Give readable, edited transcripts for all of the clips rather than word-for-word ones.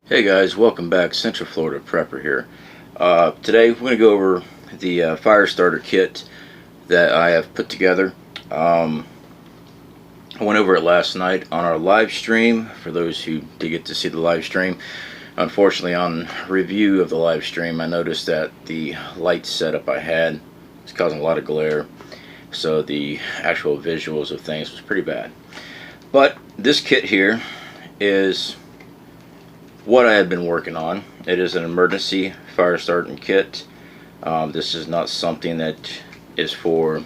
Hey guys, welcome back. Central Florida Prepper here. Today we're going to go over the fire starter kit that I have put together. I went over it last night on our live stream, for those who did get to see the live stream. Unfortunately, on review of the live stream, I noticed that the light setup I had was causing a lot of glare, so the actual visuals of things was pretty bad. But this kit here is what I have been working on. It is an emergency fire starting kit. This is not something that is for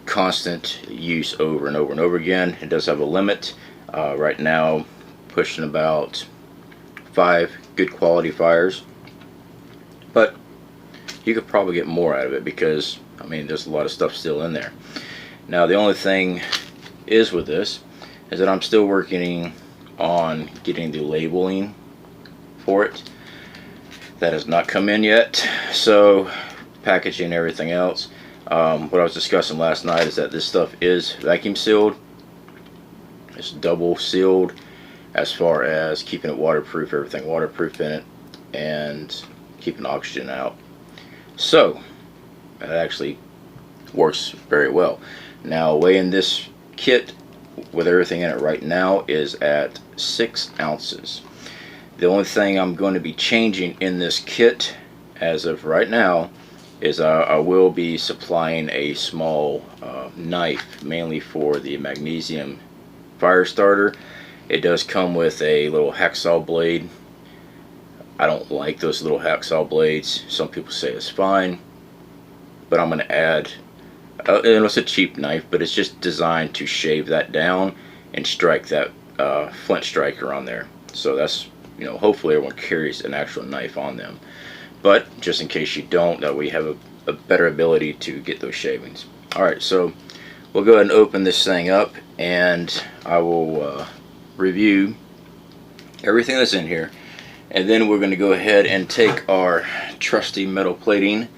constant use over and over and over again. It does have a limit. Right now, pushing about 5 good quality fires, but you could probably get more out of it because, I mean, there's a lot of stuff still in there. Now, the only thing is with this is that I'm still working on getting the labeling for it. That has not come in yet, so packaging and everything else. What I was discussing last night is that this stuff is vacuum sealed. It's double sealed as far as keeping it waterproof, everything waterproof in it, and keeping oxygen out. So that actually works very well. Now, weighing this kit with everything in it right now is at 6 ounces. The only thing I'm going to be changing in this kit as of right now is I will be supplying a small knife, mainly for the magnesium fire starter. It does come with a little hacksaw blade. I don't like those little hacksaw blades. Some people say it's fine, but I'm going to add and it's a cheap knife, but it's just designed to shave that down and strike that flint striker on there. So that's, you know, hopefully everyone carries an actual knife on them. But just in case you don't, that we have a better ability to get those shavings. Alright, so we'll go ahead and open this thing up, and I will review everything that's in here. And then we're going to go ahead and take our trusty metal plating,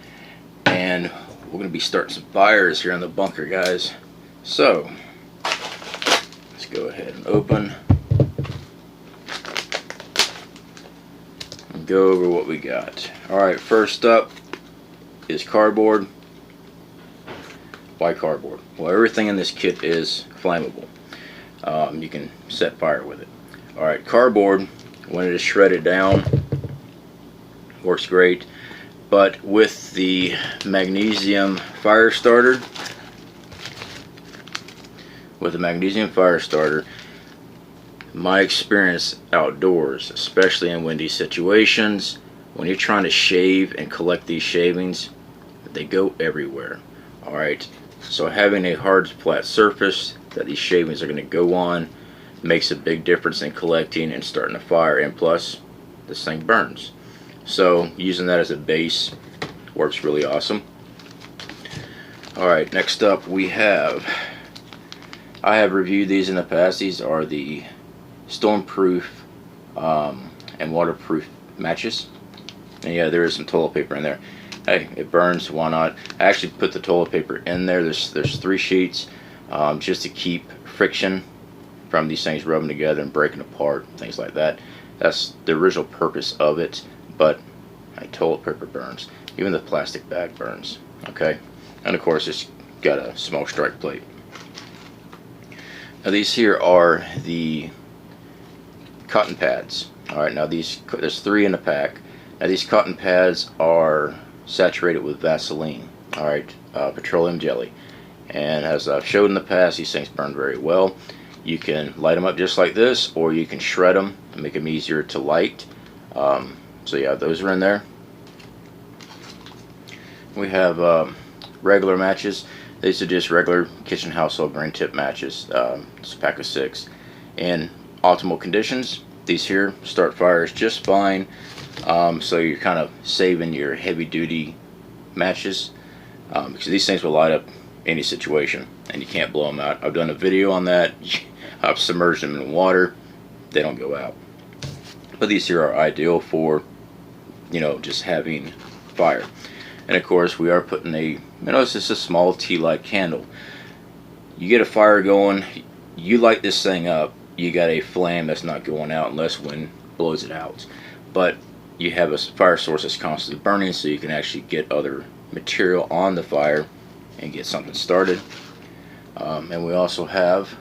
and we're going to be starting some fires here in the bunker, guys. So let's go ahead and open and go over what we got. Alright, first up is cardboard. Why cardboard? Well, everything in this kit is flammable. You can set fire with it. Alright, cardboard, when it is shredded down, works great. But with the magnesium fire starter, my experience outdoors, especially in windy situations, when you're trying to shave and collect these shavings, they go everywhere. Alright, so having a hard flat surface that these shavings are going to go on makes a big difference in collecting and starting a fire, and plus this thing burns. So using that as a base works really awesome. Alright, next up we have, I have reviewed these in the past. These are the stormproof and waterproof matches. And yeah, there is some toilet paper in there. Hey, it burns, why not? I actually put the toilet paper in there. There's 3 sheets just to keep friction from these things rubbing together and breaking apart, things like that. That's the original purpose of it. But toilet paper burns. Even the plastic bag burns. Okay, and of course it's got a small strike plate. Now these here are the cotton pads. Alright, now there's 3 in the pack. Now these cotton pads are saturated with Vaseline. Alright, petroleum jelly. And as I've showed in the past, these things burn very well. You can light them up just like this, or you can shred them and make them easier to light. So yeah, those are in there. We have regular matches. These are just regular kitchen household green tip matches. It's a pack of 6. In optimal conditions, these here start fires just fine. So you're kind of saving your heavy duty matches, because these things will light up any situation and you can't blow them out. I've done a video on that. I've submerged them in water. They don't go out. But these here are ideal for, you know, just having fire. And of course we are putting a, you know, it's just a small tea light candle. You get a fire going, you light this thing up, you got a flame that's not going out unless when blows it out. But you have a fire source that's constantly burning, so you can actually get other material on the fire and get something started. And we also have,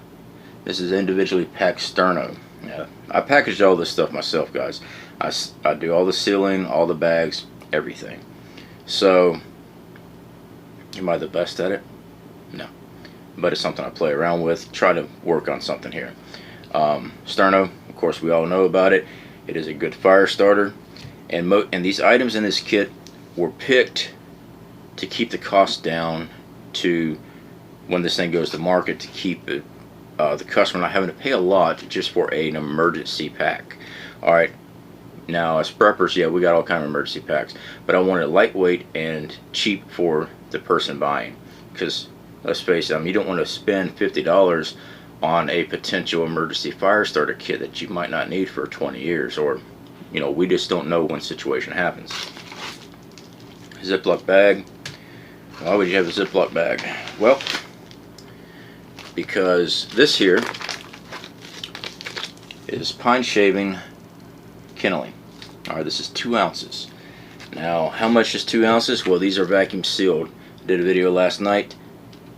this is individually packed sterno. Yeah, I packaged all this stuff myself, guys. I do all the sealing, all the bags, everything. So, am I the best at it? No. But it's something I play around with, try to work on something here. Sterno, of course, we all know about it. It is a good fire starter. And these items in this kit were picked to keep the cost down to when this thing goes to market, to keep it, the customer not having to pay a lot just for an emergency pack. Alright, now as preppers, yeah, we got all kind of emergency packs, but I wanted lightweight and cheap for the person buying, because let's face it, you don't want to spend $50 on a potential emergency fire starter kit that you might not need for 20 years, or we just don't know when situation happens. Ziploc bag. Why would you have a Ziploc bag? Well, because this here is pine shaving kindling. Alright, this is 2 ounces. Now, how much is 2 ounces? Well, these are vacuum sealed. I did a video last night.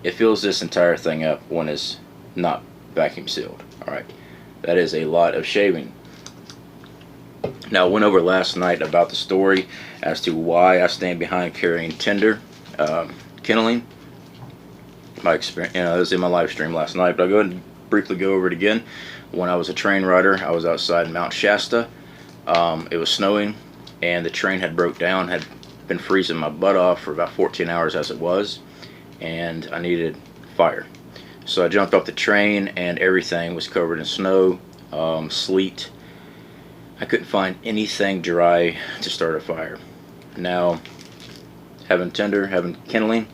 It fills this entire thing up when it's not vacuum sealed. Alright, that is a lot of shaving. Now, I went over last night about the story as to why I stand behind carrying tinder kindling. My experience, it was in my live stream last night, but I'll go ahead and briefly go over it again. When I was a train rider, I was outside Mount Shasta. It was snowing, and the train had broke down, had been freezing my butt off for about 14 hours as it was, and I needed fire. So I jumped off the train, and everything was covered in snow, sleet. I couldn't find anything dry to start a fire. Now, having tinder, having kindling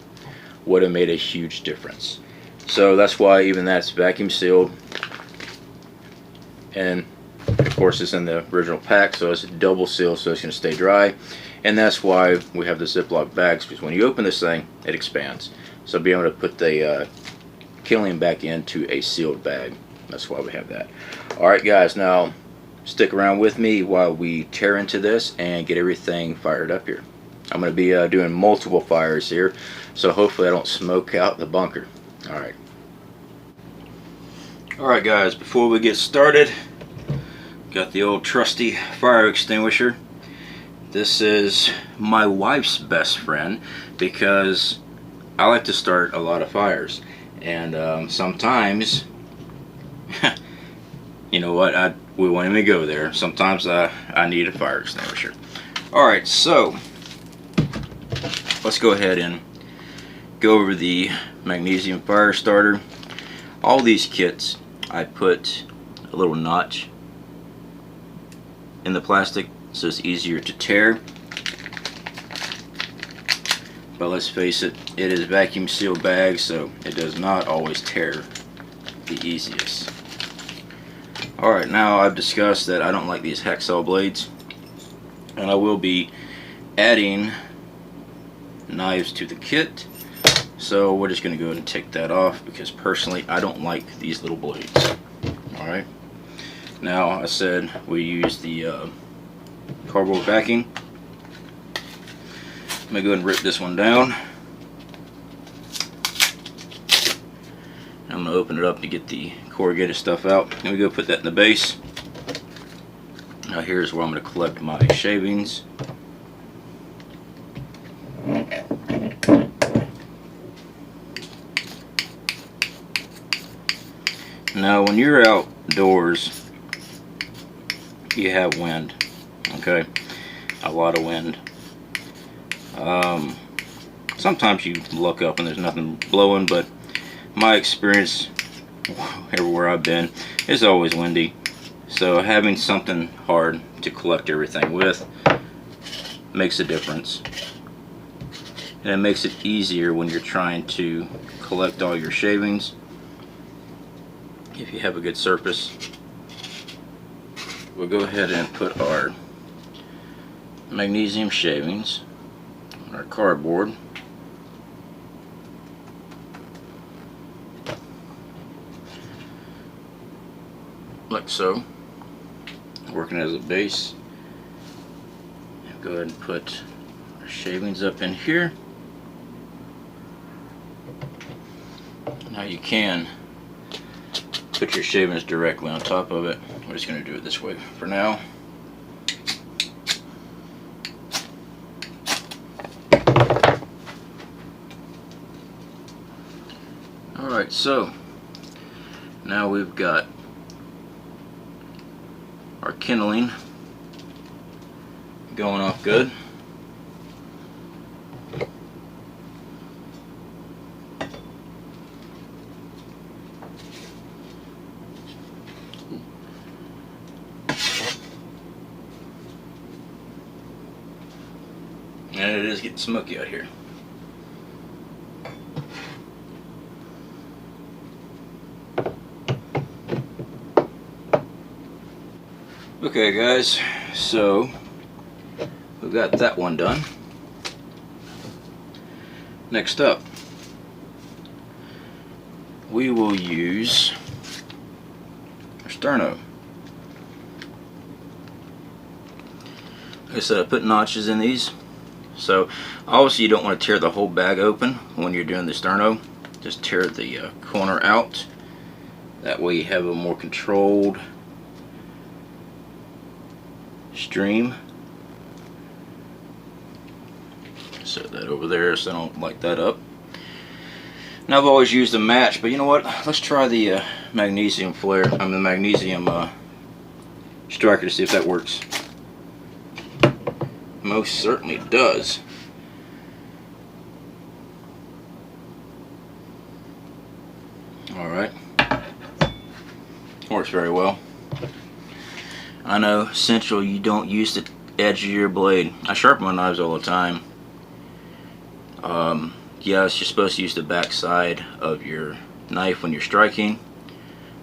would have made a huge difference. So that's why even that's vacuum sealed, and of course it's in the original pack, so it's double sealed, so it's going to stay dry. And that's why we have the Ziploc bags, because when you open this thing, it expands. So be able to put the kindling back into a sealed bag. That's why we have that. Alright guys, now stick around with me while we tear into this and get everything fired up here. I'm going to be doing multiple fires here, so hopefully I don't smoke out the bunker. Alright. Alright guys, before we get started, got the old trusty fire extinguisher. This is my wife's best friend because I like to start a lot of fires, and sometimes you know what, we won't even go there. Sometimes I need a fire extinguisher. Alright, so let's go ahead and go over the magnesium fire starter. All these kits, I put a little notch in the plastic so it's easier to tear. But let's face it, it is vacuum sealed bag, so it does not always tear the easiest. Alright, now I've discussed that I don't like these hacksaw blades, and I will be adding knives to the kit, so we're just going to go ahead and take that off because personally I don't like these little blades. Alright, now I said we use the cardboard backing. I'm going to go ahead and rip this one down. I'm going to open it up to get the corrugated stuff out. Then we go put that in the base. Now here's where I'm going to collect my shavings. Now when you're outdoors, you have wind, okay? A lot of wind. Sometimes you look up and there's nothing blowing, but my experience everywhere I've been, it's always windy. So having something hard to collect everything with makes a difference. And it makes it easier when you're trying to collect all your shavings. If you have a good surface, we'll go ahead and put our magnesium shavings on our cardboard. Like so. working as a base. Go ahead and put our shavings up in here. Now you can put your shavings directly on top of it. We're just going to do it this way for now. Alright, so now we've got our kindling going off good. And it is getting smoky out here. Okay guys, so we've got that one done. Next up, we will use our sterno. Like I said, I put notches in these. So obviously you don't want to tear the whole bag open when you're doing the sterno. Just tear the corner out. That way you have a more controlled stream. Set that over there so I don't light that up. Now I've always used a match, but you know what? Let's try the magnesium flare. The magnesium striker to see if that works. Most certainly does. Alright. Works very well. I know, Central, you don't use the edge of your blade. I sharpen my knives all the time. Yes, you're supposed to use the back side of your knife when you're striking.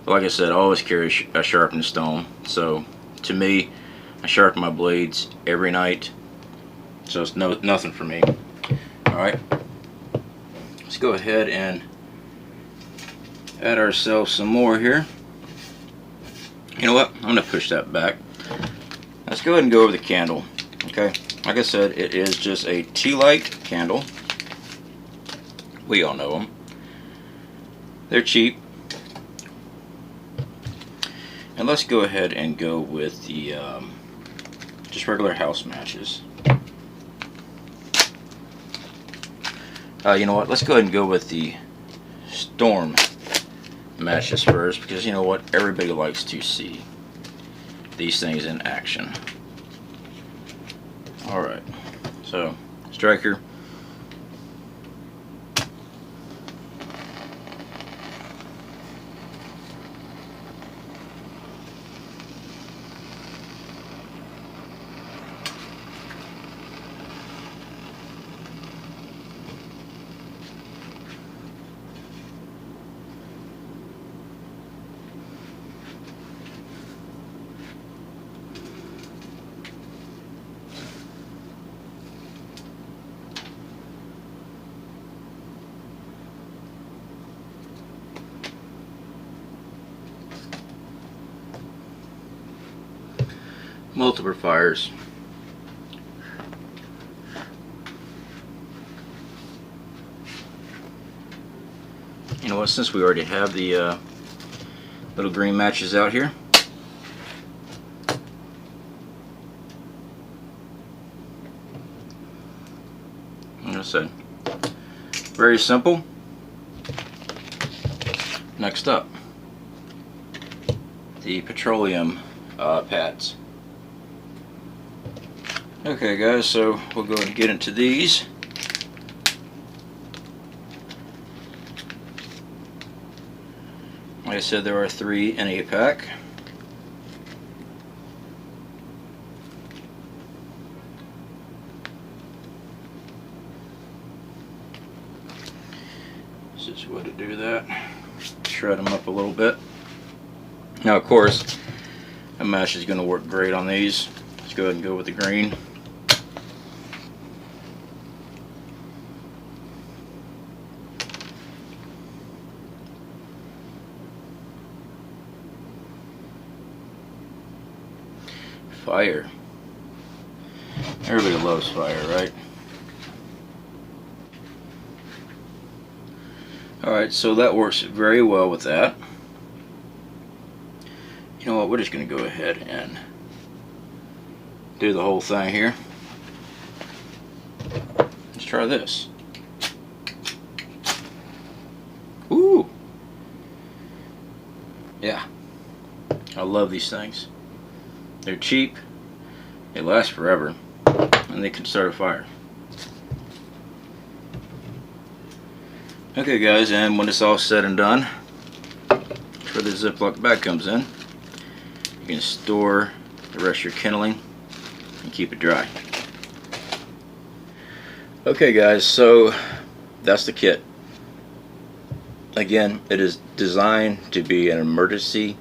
But like I said, I always carry a sharpened stone. So, to me, I sharpen my blades every night. So it's nothing for me. Alright. Let's go ahead and add ourselves some more here. You know what? I'm going to push that back. Let's go ahead and go over the candle. Okay. Like I said, it is just a tea light candle. We all know them. They're cheap. And let's go ahead and go with the just regular house matches. You know what? Let's go ahead and go with the storm matches first, because you know what? Everybody likes to see these things in action. Alright. So, striker. Multiple fires. You know what, since we already have the little green matches out here, like I said, very simple. Next up, the petroleum pads. Okay guys, so we'll go ahead and get into these. Like I said, there are 3 in a pack. This is what to do that. Shred them up a little bit. Now of course, a mesh is going to work great on these. Let's go ahead and go with the green. Fire. Everybody loves fire, right? Alright, so that works very well with that. You know what, we're just going to go ahead and do the whole thing here. Let's try this. Ooh! Yeah. I love these things. They're cheap, they last forever, and they can start a fire. Okay guys, and when it's all said and done, that's where the Ziploc bag comes in. You can store the rest of your kindling and keep it dry. Okay guys, so that's the kit. Again, it is designed to be an emergency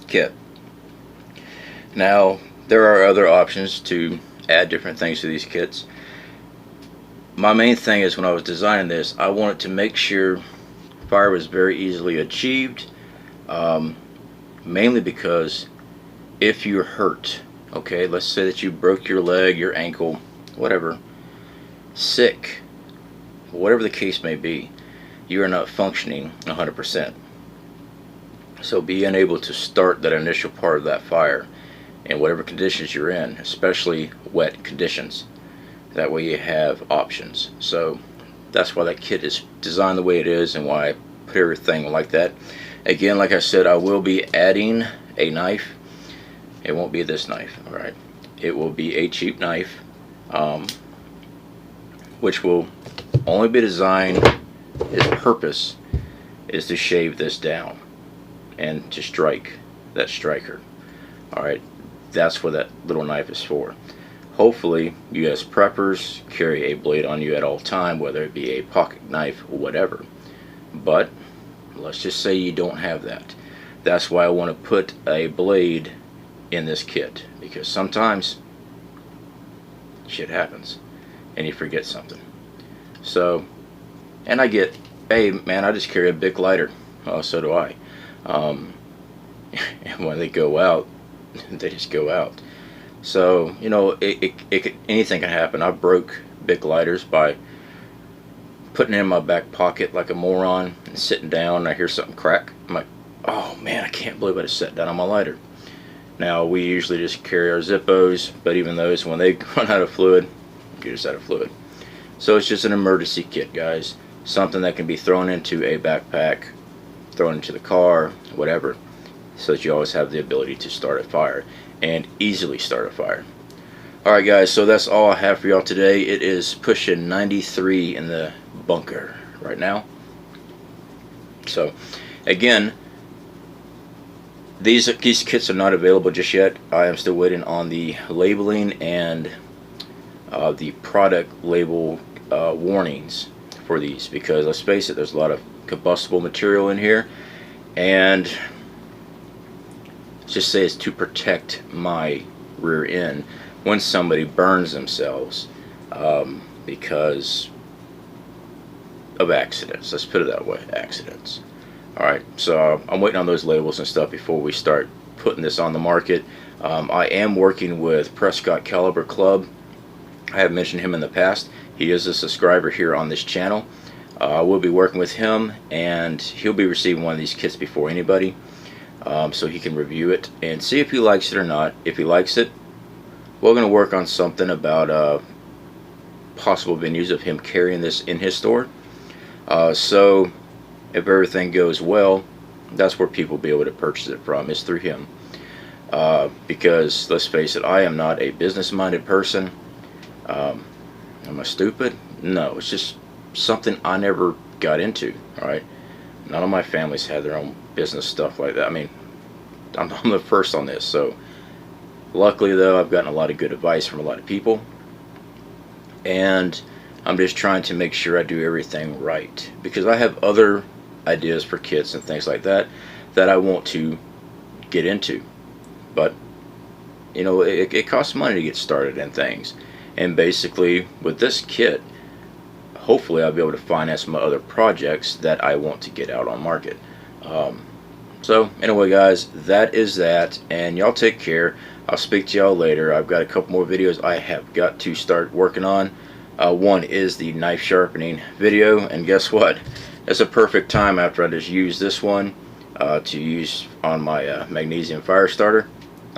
kit. Now, there are other options to add different things to these kits. My main thing is when I was designing this, I wanted to make sure fire was very easily achieved, mainly because if you're hurt, okay, let's say that you broke your leg, your ankle, whatever, sick, whatever the case may be, you are not functioning 100%. So being able to start that initial part of that fire in whatever conditions you're in, especially wet conditions, that way you have options. So that's why that kit is designed the way it is and why I put everything like that. Again, like I said, I will be adding a knife. It won't be this knife, alright. It will be a cheap knife, which will only be designed, its purpose is to shave this down and to strike that striker. Alright, that's what that little knife is for. Hopefully you as preppers carry a blade on you at all time, whether it be a pocket knife or whatever. But let's just say you don't have that. That's why I want to put a blade in this kit, because sometimes shit happens and you forget something. So, and I get, hey man, I just carry a big lighter. Oh, so do I. And when they go out, they just go out. So, you know, anything can happen. I broke big lighters by putting it in my back pocket like a moron and sitting down and I hear something crack. I'm like, oh man, I can't believe I just sat down on my lighter. Now, we usually just carry our Zippos, but even those, when they run out of fluid, get us out of fluid. So it's just an emergency kit, guys. Something that can be thrown into a backpack, thrown into the car, whatever, so that you always have the ability to start a fire and easily start a fire. Alright guys, so that's all I have for y'all today. It is pushing 93 in the bunker right now. So again, these kits are not available just yet. I am still waiting on the labeling and the product label warnings for these, because let's face it, there's a lot of combustible material in here, and just say it's to protect my rear end when somebody burns themselves because of accidents. Let's put it that way, accidents. Alright, so I'm waiting on those labels and stuff before we start putting this on the market. I am working with Prescott Caliber Club. I have mentioned him in the past. He is a subscriber here on this channel. I will be working with him, and he'll be receiving one of these kits before anybody, so he can review it and see if he likes it or not. If he likes it, we're going to work on something about possible venues of him carrying this in his store. So if everything goes well, that's where people will be able to purchase it from, is through him. Because let's face it, I am not a business-minded person. Am I stupid? No, it's just something I never got into. Alright, none of my families had their own business stuff like that. I mean, I'm the first on this. So luckily though, I've gotten a lot of good advice from a lot of people, and I'm just trying to make sure I do everything right, because I have other ideas for kits and things like that that I want to get into, but you know, it costs money to get started in things. And basically with this kit, hopefully I'll be able to finance my other projects that I want to get out on market. So anyway guys, that is that, and y'all take care. I'll speak to y'all later. I've got a couple more videos I have got to start working on. One is the knife sharpening video, and guess what? It's a perfect time after I just used this one to use on my magnesium fire starter.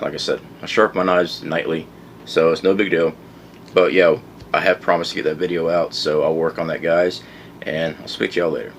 Like I said, I sharpen my knives nightly, so it's no big deal. But yeah, I have promised to get that video out, so I'll work on that, guys, and I'll speak to y'all later.